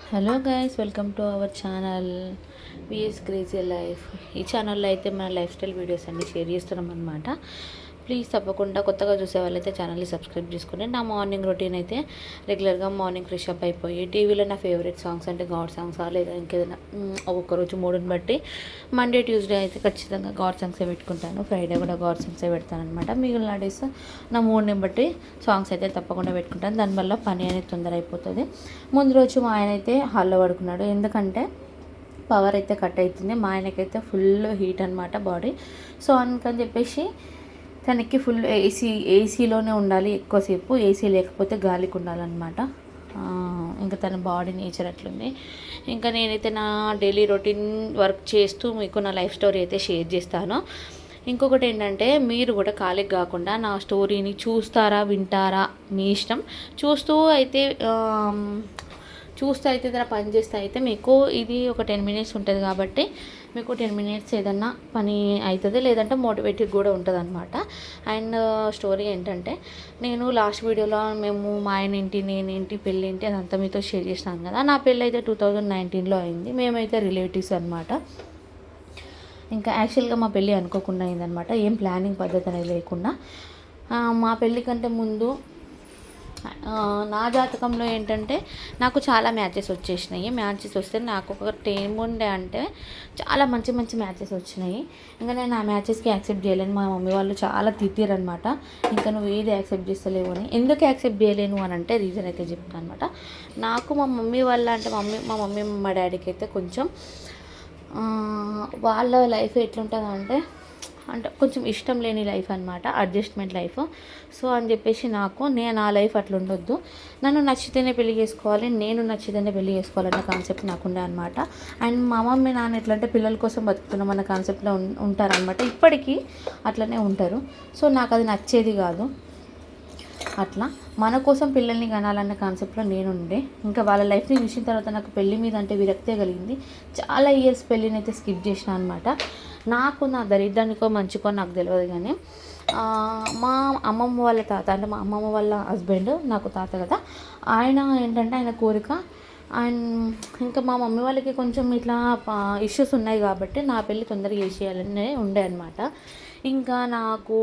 Hello guys, welcome to our channel VS crazy life. ఈ ఛానల్లో అయితే మన లైఫ్ స్టైల్ వీడియోస్ అన్ని షేర్ చేస్తున్నాం అనమాట. ప్లీజ్ తప్పకుండా కొత్తగా చూసే వాళ్ళైతే ఛానల్ని సబ్స్క్రైబ్ చేసుకోండి. నా మార్నింగ్ రొటీన్ అయితే రెగ్యులర్గా మార్నింగ్ ఫ్రెష్ అప్ అయిపోయి టీవీలో నా ఫేవరెట్ సాంగ్స్ అంటే గాడ్ సాంగ్సా లేదా ఇంకేదైనా ఒక్కొక్కరోజు మూడుని బట్టి మండే ట్యూస్డే అయితే ఖచ్చితంగా గాడ్ సాంగ్సే పెట్టుకుంటాను. ఫ్రైడే కూడా గాడ్ సాంగ్సే పెడతాను అనమాట. మిగిలిన డేస్ నా మూడ్ని బట్టి సాంగ్స్ అయితే తప్పకుండా పెట్టుకుంటాను. దానివల్ల పని అనేది తొందర అయిపోతుంది. ముందు రోజు మా ఆయన అయితే హాల్లో పడుకున్నాడు. ఎందుకంటే పవర్ అయితే కట్ అవుతుంది. మా ఆయనకైతే ఫుల్ హీట్ అనమాట బాడీ. సో అందుకని చెప్పేసి తనకి ఫుల్ ఏసీలోనే ఉండాలి ఎక్కువసేపు. ఏసీ లేకపోతే గాలికి ఉండాలన్నమాట. ఇంకా తన బాడీ నేచర్ అట్లుంది. ఇంకా నేనైతే నా డైలీ రొటీన్ వర్క్ చేస్తూ మీకు నా లైఫ్ స్టోరీ అయితే షేర్ చేస్తాను. ఇంకొకటి ఏంటంటే, మీరు కూడా ఖాళీగా కాకుండా నా స్టోరీని చూస్తారా వింటారా మీ ఇష్టం. చూస్తూ అయితే ధర పని చేస్తే అయితే మీకు ఇది ఒక 10 మినిట్స్ ఉంటుంది కాబట్టి మీకు 10 మినిట్స్ ఏదన్నా పని అవుతుంది, లేదంటే మోటివేటివ్ కూడా ఉంటుంది అనమాట. అండ్ స్టోరీ ఏంటంటే, నేను లాస్ట్ వీడియోలో మేము మా ఆయన ఏంటి నేనేంటి పెళ్ళి ఏంటి అదంతా మీతో షేర్ చేసినాను కదా. నా పెళ్ళి అయితే 2019లో అయింది. మేమైతే రిలేటివ్స్ అనమాట. ఇంకా యాక్చువల్గా మా పెళ్ళి అనుకోకుండా అయిందనమాట. ఏం ప్లానింగ్ పద్ధతి అనేది లేకుండా. మా పెళ్ళి కంటే ముందు నా జాతకంలో ఏంటంటే నాకు చాలా మ్యాచెస్ వచ్చేసినాయి. మ్యాచెస్ వస్తే నాకు ఒకటి ఏముండే అంటే చాలా మంచి మంచి మ్యాచెస్ వచ్చినాయి. ఇంకా నేను ఆ మ్యాచెస్కి యాక్సెప్ట్ చేయలేను. మా మమ్మీ వాళ్ళు చాలా తిట్టారనమాట. ఇంకా నువ్వు ఏది యాక్సెప్ట్ చేస్తలేవు అని. ఎందుకు యాక్సెప్ట్ చేయలేను అని అంటే రీజన్ అయితే చెప్తాను అనమాట. నాకు మా మమ్మీ వాళ్ళ అంటే మా మమ్మీ మా డాడీకి అయితే కొంచెం వాళ్ళ లైఫ్ ఎట్లుంటుంది అంటే కొంచెం ఇష్టం లేని లైఫ్ అనమాట, అడ్జస్ట్మెంట్ లైఫ్. సో అని చెప్పేసి నేను ఆ లైఫ్ అట్లా ఉండొద్దు, నన్ను నచ్చితేనే పెళ్లి చేసుకోవాలి, నేను నచ్చితేనే పెళ్లి చేసుకోవాలన్న కాన్సెప్ట్ నాకుండే అనమాట. అండ్ మా మమ్మీ నాన్న ఎట్లా అంటే పిల్లల కోసం బతుకుతున్నాం అన్న కాన్సెప్ట్లో ఉంటారనమాట. ఇప్పటికీ అట్లనే ఉంటారు. సో నాకు అది నచ్చేది కాదు. అట్లా మన కోసం పిల్లల్ని కనాలన్న కాన్సెప్ట్లో నేనుండే. ఇంకా వాళ్ళ లైఫ్ని చూసిన తర్వాత నాకు పెళ్ళి మీద అంటే విరక్తే కలిగింది. చాలా ఇయర్స్ పెళ్ళిని అయితే స్కిప్ చేసిన అనమాట. నాకు నా దరిద్రానికో మంచికో నాకు తెలియదు కానీ మా అమ్మమ్మ వాళ్ళ తాత అంటే మా అమ్మమ్మ వాళ్ళ హస్బెండ్ నాకు తాత కదా, ఆయన ఏంటంటే ఆయన కోరిక ఇంకా మా మమ్మీ వాళ్ళకి కొంచెం ఇట్లా ఇష్యూస్ ఉన్నాయి కాబట్టి నా పెళ్ళి తొందరగా చేసేయాలని ఉండే అనమాట. ఇంకా నాకు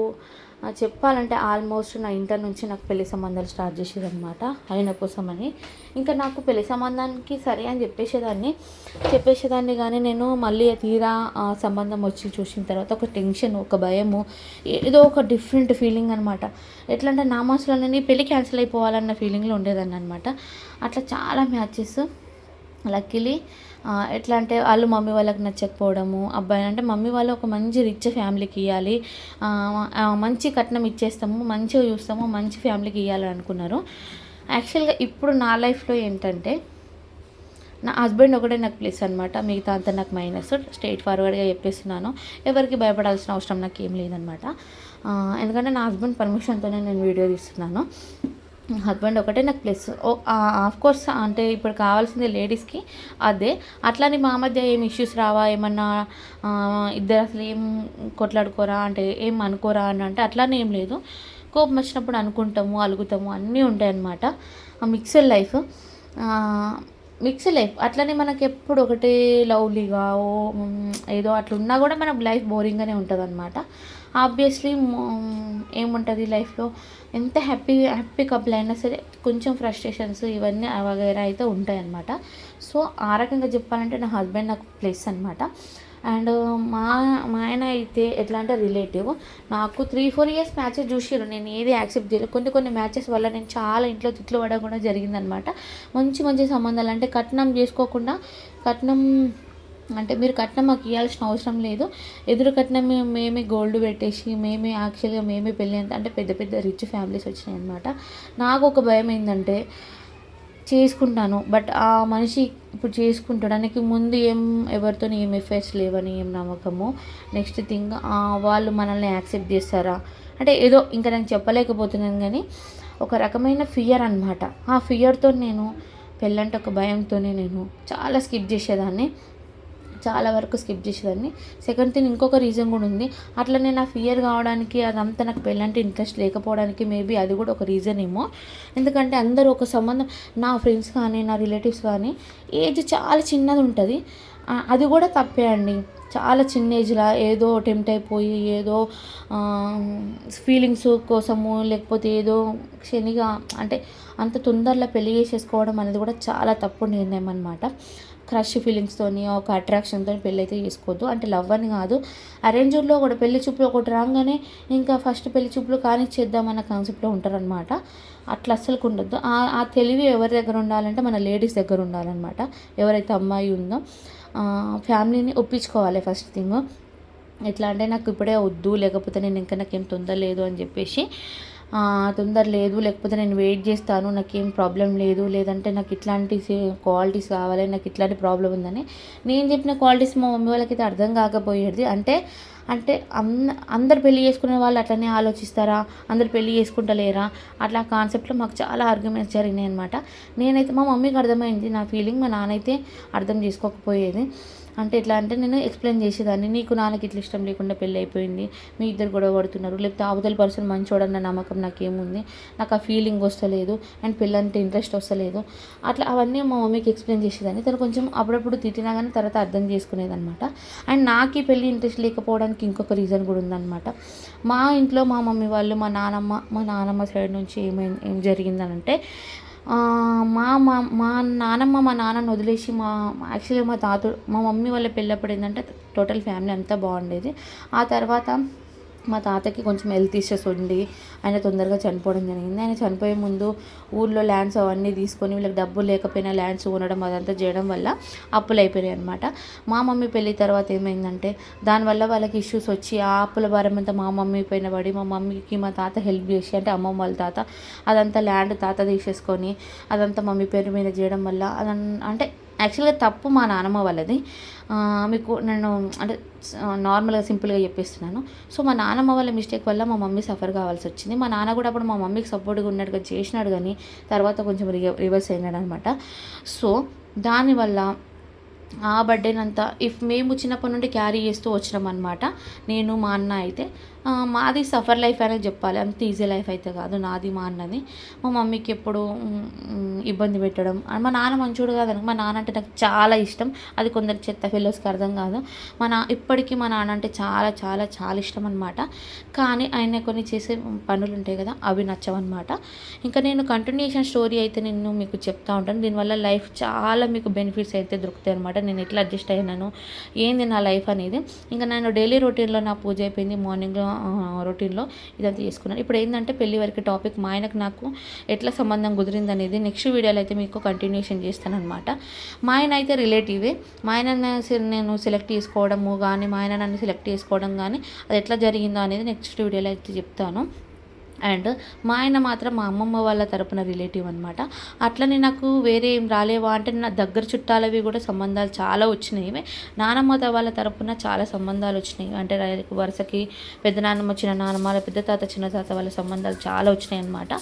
చెప్పాలంటే ఆల్మోస్ట్ నా ఇంటర్ నుంచి నాకు పెళ్లి సంబంధాలు స్టార్ట్ చేసేదనమాట ఆయన కోసమని. ఇంకా నాకు పెళ్లి సంబంధానికి సరే అని చెప్పేసేదాన్ని కానీ నేను మళ్ళీ తీరా సంబంధం వచ్చి చూసిన తర్వాత ఒక టెన్షన్, ఒక భయము, ఏదో ఒక డిఫరెంట్ ఫీలింగ్ అనమాట. ఎట్లా అంటే నా మనసులోనే పెళ్ళి క్యాన్సిల్ అయిపోవాలన్న ఫీలింగ్లో ఉండేదాన్ని అనమాట. అట్లా చాలా మ్యాచెస్ లక్కీలీ ఎట్లా అంటే వాళ్ళు మమ్మీ వాళ్ళకి నచ్చకపోవడము, అబ్బాయి అంటే మమ్మీ వాళ్ళు ఒక మంచి రిచ్ ఫ్యామిలీకి ఇవ్వాలి, మంచి కట్నం ఇచ్చేస్తాము, మంచిగా చూస్తాము, మంచి ఫ్యామిలీకి ఇవ్వాలని అనుకున్నారు. యాక్చువల్గా ఇప్పుడు నా లైఫ్లో ఏంటంటే నా హస్బెండ్ ఒకటే నాకు ప్లస్ అనమాట, మిగతా అంతా నాకు మైనస్. స్ట్రైట్ ఫార్వర్డ్గా చెప్పేస్తున్నాను. ఎవరికి భయపడాల్సిన అవసరం నాకు ఏం లేదనమాట. ఎందుకంటే నా హస్బెండ్ పర్మిషన్తోనే నేను వీడియో తీస్తున్నాను. హస్బెండ్ ఒకటే నాకు ప్లస్. ఆఫ్కోర్స్ అంటే ఇప్పుడు కావాల్సింది లేడీస్కి అదే. అట్లానే మా మధ్య ఏం ఇష్యూస్ రావా, ఏమన్నా ఇద్దరు అసలు ఏం కొట్లాడుకోరా అంటే ఏం అనుకోరా అని అంటే అట్లానే ఏం లేదు. కోపం వచ్చినప్పుడు అనుకుంటాము, అలుగుతాము, అన్నీ ఉంటాయి అన్నమాట. మిక్స్డ్ లైఫ్ అట్లనే మనకి ఎప్పుడు ఒకటే లవ్లీగా ఏదో అట్లా ఉన్నా కూడా మనకు లైఫ్ బోరింగ్గానే ఉంటుంది అనమాట. ఆబ్వియస్లీ ఏముంటుంది లైఫ్లో, ఎంత హ్యాపీ కపుల్ అయినా సరే కొంచెం ఫ్రస్ట్రేషన్స్ ఇవన్నీ వగైరా అయితే ఉంటాయన్నమాట. సో ఆ రకంగా చెప్పాలంటే నా హస్బెండ్ నాకు ప్లస్ అనమాట. అండ్ మా ఆయన అయితే ఎట్లా అంటే రిలేటివ్. నాకు 3-4 ఇయర్స్ మ్యాచెస్ చూసారు, నేను ఏది యాక్సెప్ట్ చేయలేదు. కొన్ని మ్యాచెస్ వల్ల నేను చాలా ఇంట్లో తిట్లు పడడం కూడా జరిగిందనమాట. మంచి సంబంధాలు అంటే కట్నం చేసుకోకుండా, కట్నం అంటే మీరు కట్నం మాకు ఇవ్వాల్సిన అవసరం లేదు, ఎదురు కట్నం మేమే గోల్డ్ పెట్టేసి మేమే పెళ్ళి అంటే పెద్ద రిచ్ ఫ్యామిలీస్ వచ్చినాయి అనమాట. నాకు ఒక భయం ఏంటంటే చేసుకుంటాను, బట్ ఆ మనిషి ఇప్పుడు చేసుకుంటాడానికి ముందు ఎవరితో ఏం ఎఫైర్స్ లేవని ఏం నమ్మకము. నెక్స్ట్ థింగ్ వాళ్ళు మనల్ని యాక్సెప్ట్ చేస్తారా అంటే ఏదో ఇంకా నేను చెప్పలేకపోతున్నాను కానీ ఒక రకమైన ఫియర్ అనమాట. ఆ ఫియర్తో నేను పెళ్ళంటే ఒక భయంతోనే నేను చాలా స్కిప్ చేసేదాన్ని. చాలా వరకు స్కిప్ చేసేదాన్ని. సెకండ్ థింగ్ ఇంకొక రీజన్ కూడా ఉంది. అట్లనే నా ఫియర్ కావడానికి అదంతా నాకు పెళ్ళంటే ఇంట్రెస్ట్ లేకపోవడానికి మేబీ అది కూడా ఒక రీజన్ ఏమో. ఎందుకంటే అందరూ ఒక సంబంధం, నా ఫ్రెండ్స్ కానీ నా రిలేటివ్స్ కానీ ఏజ్ చాలా చిన్నది ఉంటుంది. అది కూడా తప్పే అండి. చాలా చిన్న ఏజ్లో ఏదో టెంప్ట్ అయిపోయి ఏదో ఫీలింగ్స్ కోసము లేకపోతే ఏదో క్షణిగా అంటే అంత తొందరలో పెళ్లి చేసేసుకోవడం అనేది కూడా చాలా తప్పు నిర్ణయం అనమాట. క్రష్ ఫీలింగ్స్తోని ఒక అట్రాక్షన్తో పెళ్ళి అయితే చేసుకోవద్దు. అంటే లవ్ అని కాదు, అరేంజ్లో కూడా పెళ్లి చూపులు ఒకటి రాగానే ఇంకా ఫస్ట్ పెళ్లి చూపులు కానిచ్చేద్దామన్న కాన్సెప్ట్లో ఉంటారనమాట. అట్లా అస్సలు ఉండొద్దు. ఆ తెలివి ఎవరి దగ్గర ఉండాలంటే మన లేడీస్ దగ్గర ఉండాలన్నమాట. ఎవరైతే అమ్మాయి ఉందో ఫ్యామిలీని ఒప్పించుకోవాలి ఫస్ట్ థింగ్. ఎట్లా అంటే నాకు ఇప్పుడే వద్దు, లేకపోతే నేను ఇంకా నాకేం తొందర లేదు అని చెప్పేసి తొందర లేదు, లేకపోతే నేను వెయిట్ చేస్తాను, నాకేం ప్రాబ్లం లేదు, లేదంటే నాకు ఇట్లాంటి క్వాలిటీస్ కావాలి, నాకు ఇట్లాంటి ప్రాబ్లం ఉందని నేను చెప్పిన క్వాలిటీస్ మా మమ్మీ వాళ్ళకైతే అర్థం కాకపోయేది. అంటే అంటే అందరు పెళ్లి చేసుకునే వాళ్ళు అట్లనే ఆలోచిస్తారా, అందరు పెళ్లి చేసుకుంటలేరా, అట్లా కాన్సెప్ట్లో మాకు చాలా ఆర్గ్యుమెంట్స్ జరిగినాయి అనమాట. నేనైతే మా మమ్మీకి అర్థమైంది నా ఫీలింగ్, మా నాన్న అయితే అర్థం చేసుకోకపోయేది. అంటే ఎట్లా అంటే నేను ఎక్స్ప్లెయిన్ చేసేదాన్ని, నీకు నాన్నకి ఇట్లా ఇష్టం లేకుండా పెళ్ళి అయిపోయింది, మీ ఇద్దరు గొడవ పడుతున్నారు, లేకపోతే అవతల పర్సన్ మంచోడన్న నమ్మకం నాకేముంది, నాకు ఆ ఫీలింగ్ వస్తలేదు అండ్ పెళ్ళంటే ఇంట్రెస్ట్ వస్తలేదు, అట్లా అవన్నీ మా మమ్మీకి ఎక్స్ప్లెయిన్ చేసేదాన్ని. తను కొంచెం అప్పుడప్పుడు తిట్టినా కానీ తర్వాత అర్థం చేసుకునేదనమాట. అండ్ నాకు ఈ పెళ్ళి ఇంట్రెస్ట్ లేకపోవడానికి ఇంకొక రీజన్ కూడా ఉందన్నమాట. మా ఇంట్లో మా మమ్మీ వాళ్ళు మా నానమ్మ సైడ్ నుంచి ఏం జరిగిందనంటే మా మా మా నానమ్మ మా నాన్నని వదిలేసి యాక్చువల్గా మా మమ్మీ వాళ్ళ పెళ్ళప్పుడు ఏంటంటే టోటల్ ఫ్యామిలీ అంతా బాగుండేది. ఆ తర్వాత మా తాతకి కొంచెం హెల్త్ ఇష్యూస్ ఉండి ఆయన తొందరగా చనిపోవడం జరిగింది. ఆయన చనిపోయే ముందు ఊళ్ళో ల్యాండ్స్ అవన్నీ తీసుకొని వీళ్ళకి డబ్బులు లేకపోయినా ల్యాండ్స్ కొనడం అదంతా చేయడం వల్ల అప్పులు అయిపోయాయి అనమాట. మా మమ్మీ పెళ్ళి తర్వాత ఏమైందంటే దానివల్ల వాళ్ళకి ఇష్యూస్ వచ్చి ఆ అప్పుల భారం అంతా మా మమ్మీ పైన పడి మా మమ్మీకి మా తాత హెల్ప్ చేసి, అంటే అమ్మమ్మ వాళ్ళ తాత అదంతా ల్యాండ్ తాత తీసేసుకొని అదంతా మమ్మీ పేరు మీద చేయడం వల్ల అంటే యాక్చువల్గా తప్పు మా నాన్నమ్మ వాళ్ళది. మీకు నేను అంటే నార్మల్గా సింపుల్గా చెప్పేస్తున్నాను. సో మా నాన్నమ్మ వాళ్ళ మిస్టేక్ వల్ల మా మమ్మీ సఫర్ కావాల్సి వచ్చింది. మా నాన్న కూడా అప్పుడు మా మమ్మీకి సపోర్ట్గా ఉన్నట్టుగా చేసినాడు, కానీ తర్వాత కొంచెం రివర్స్ అయినాడు అనమాట. సో దానివల్ల ఆ బర్త్డేనంతా మేము చిన్నప్పటి నుండి క్యారీ చేస్తూ వచ్చినాం అనమాట. నేను మా అన్న అయితే మాది సఫర్ లైఫ్ అనేది చెప్పాలి, అంత ఈజీ లైఫ్ అయితే కాదు నాది మా అన్నది. మా మమ్మీకి ఎప్పుడు ఇబ్బంది పెట్టడం, మా నాన్న మంచోడు కాదని, మా నాన్న అంటే నాకు చాలా ఇష్టం. అది కొందరు చెత్త ఫెలోస్కి అర్థం కాదు. ఇప్పటికీ మా నాన్న అంటే చాలా చాలా చాలా ఇష్టం అనమాట. కానీ ఆయన కొన్ని చేసే పనులు ఉంటాయి కదా, అవి నచ్చవన్నమాట. ఇంకా నేను కంటిన్యూషన్ స్టోరీ అయితే నేను మీకు చెప్తా ఉంటాను. దీనివల్ల లైఫ్ చాలా మీకు బెనిఫిట్స్ అయితే దొరుకుతాయి అనమాట. నేను ఎట్లా అడ్జస్ట్ అయినాను, ఏంది నా లైఫ్ అనేది. ఇంకా నేను డైలీ రొటీన్లో నా పూజ అయిపోయింది, మార్నింగ్లో రొటీన్లో ఇదంతా చేసుకున్నాను. ఇప్పుడు ఏంటంటే పెళ్లి వరకు టాపిక్ మా ఆయనకు నాకు ఎట్లా సంబంధం కుదిరింది అనేది నెక్స్ట్ వీడియోలో అయితే మీకు కంటిన్యూషన్ చేస్తాను అనమాట. మా ఆయన అయితే రిలేటివే. మా ఆయన నేను సెలెక్ట్ చేసుకోవడము కానీ మా ఆయన నన్ను సెలెక్ట్ చేసుకోవడం కానీ అది ఎట్లా జరిగిందో అనేది నెక్స్ట్ వీడియోలో అయితే చెప్తాను. అండ్ మా ఆయన మాత్రం మా అమ్మమ్మ వాళ్ళ తరపున రిలేటివ్ అనమాట. అట్లనే నాకు వేరే ఏం రాలేవా అంటే నా దగ్గర చుట్టాలవి కూడా సంబంధాలు చాలా వచ్చినాయి. నానమ్మ వాళ్ళ తరపున చాలా సంబంధాలు వచ్చినాయి. అంటే వరుసకి పెద్ద నాన్నమ్మ చిన్న నాన్నమ్మ, పెద్ద తాత చిన్న తాత వాళ్ళ సంబంధాలు చాలా వచ్చినాయి అనమాట.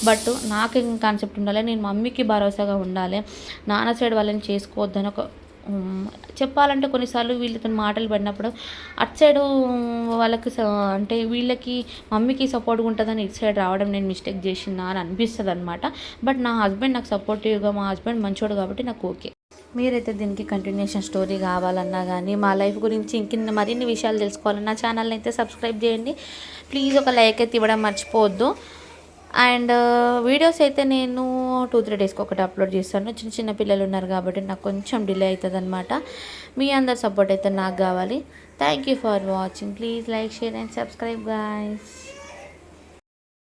బట్ నాకేం కాన్సెప్ట్ ఉండాలి, నేను మమ్మీకి భరోసాగా ఉండాలి, నాన్న సైడ్ వాళ్ళని చేసుకోవద్దని ఒక చెప్పాలంటే కొన్నిసార్లు వీళ్ళతో మాటలు పడినప్పుడు అటు సైడు వాళ్ళకి అంటే వీళ్ళకి మమ్మీకి సపోర్ట్గా ఉంటుందని ఇటు సైడ్ రావడం నేను మిస్టేక్ చేసినా అని అనిపిస్తుంది అనమాట. బట్ నా హస్బెండ్ నాకు సపోర్టివ్గా, మా హస్బెండ్ మంచోడు కాబట్టి నాకు ఓకే. మీరైతే దీనికి కంటిన్యూషన్ స్టోరీ కావాలన్నా కానీ మా లైఫ్ గురించి ఇంకిన్న మరిన్ని విషయాలు తెలుసుకోవాలన్నా ఛానల్ని అయితే సబ్స్క్రైబ్ చేయండి ప్లీజ్. ఒక లైక్ అయితే ఇవ్వడం మర్చిపోవద్దు. అండ్ వీడియోస్ అయితే నేను 2-3 డేస్కి ఒకటి అప్లోడ్ చేస్తాను. చిన్న పిల్లలు ఉన్నారు కాబట్టి నాకు కొంచెం డిలే అవుతుంది అనమాట. మీ అందరి సపోర్ట్ అయితే నాకు కావాలి. Thank you for watching. Please like, share and subscribe guys.